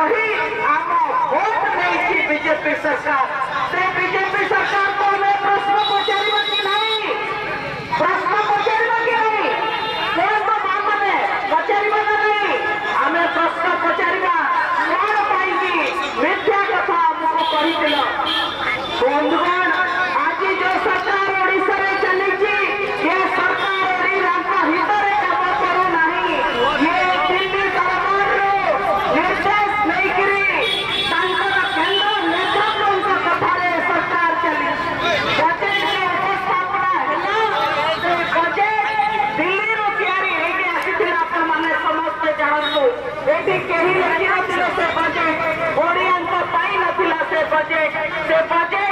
कही आम भोट नहीं बीजेपी सरकार से बीजेपी सरकार को हमें प्रश्न पचार कि नहीं प्रश्न पचार कि नहीं कौन तो मामले पचार नहीं आम प्रश्न पचार कौन पाई मिथ्या कथा आमको कही बंधुगण आज जो सरकार ओडिशा रे चली ये सरकार हित रे काम करू नहीं ये दिल्ली सरकार निर्देश नहीं केंद्र नेतृत्व कथा सरकार चली बजेट के उपस्थापना है बजेट दिल्ली रो तैयारी आसीथिला आपण माने समस्त जानतु एठी केही लिखि नथिले से बजेट ओडियान को पाई नथिला से बजेट